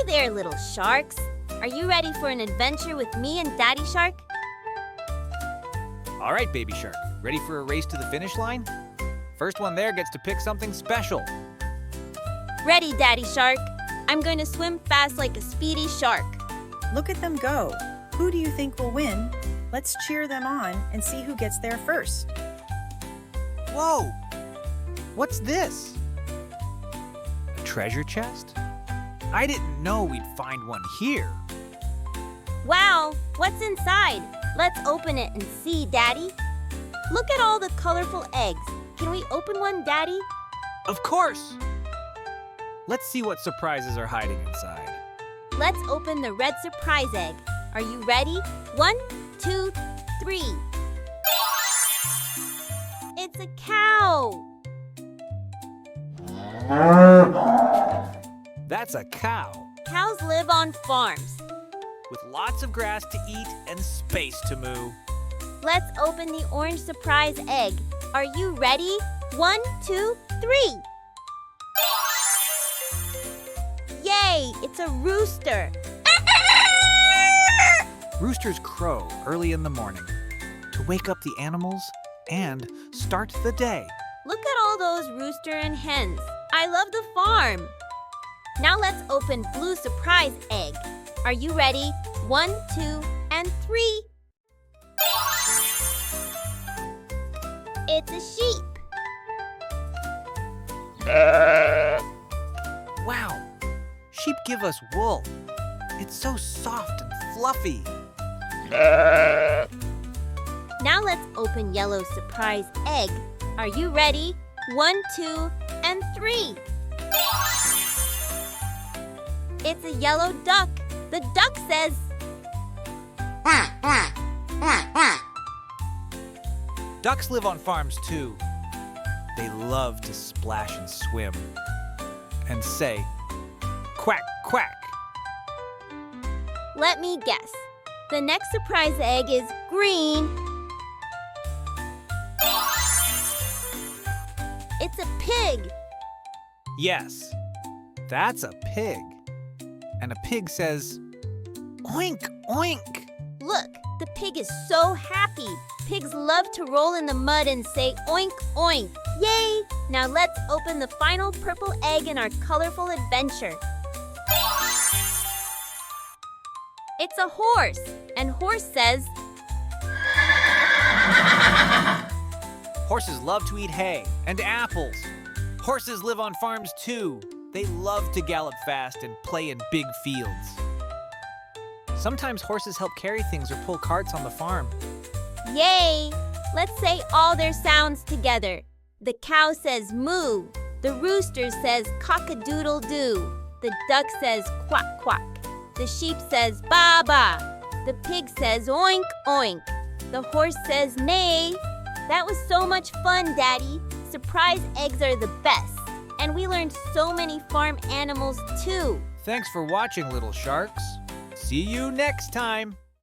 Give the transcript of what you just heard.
there, little sharks. Are you ready for an adventure with me and Daddy Shark? All right, Baby Shark. Ready for a race to the finish line? First one there gets to pick something special. Ready, Daddy Shark. I'm going to swim fast like a speedy shark. Look at them go. Who do you think will win? Let's cheer them on and see who gets there first. Whoa! What's this? A treasure chest? I didn't know we'd find one here. Wow, what's inside? Let's open it and see, Daddy. Look at all the colorful eggs. Can we open one, Daddy? Of course! Let's see what surprises are hiding inside. Let's open the red surprise egg. Are you ready? 1, 2, 3. It's a cow. That's a cow Cows live on farms. with lots of grass to eat and space to moo. Let's open the orange surprise egg. Are you ready? 1, 2, 3. Yay! It's a rooster. Roosters crow early in the morning to wake up the animals and start the day. Look at all those rooster and hens. I love the farm. Now let's open blue surprise egg. Are you ready? 1, 2, and 3. It's a sheep. Wow, sheep give us wool. It's so soft and fluffy. Now let's open yellow surprise egg. Are you ready? 1, 2, and 3. It's a yellow duck. The duck says, Ducks live on farms too. They love to splash and swim and say, quack, quack. let me guess. The next surprise egg is green. It's a pig. Yes, that's a pig. And a pig says, oink, oink. Look, the pig is so happy. Pigs love to roll in the mud and say oink, oink. Yay! Now let's open the final purple egg in our colorful adventure. It's a horse, and horse says, Horses love to eat hay and apples. Horses live on farms too. They love to gallop fast and play in big fields. Sometimes horses help carry things or pull carts on the farm. yay! Let's say all their sounds together. The cow says moo. The rooster says cock-a-doodle-doo. The duck says quack, quack. The sheep says ba, ba. The pig says oink, oink. The horse says neigh. That was so much fun, Daddy. Surprise eggs are the best. And we learned so many farm animals too. Thanks for watching, little sharks. See you next time.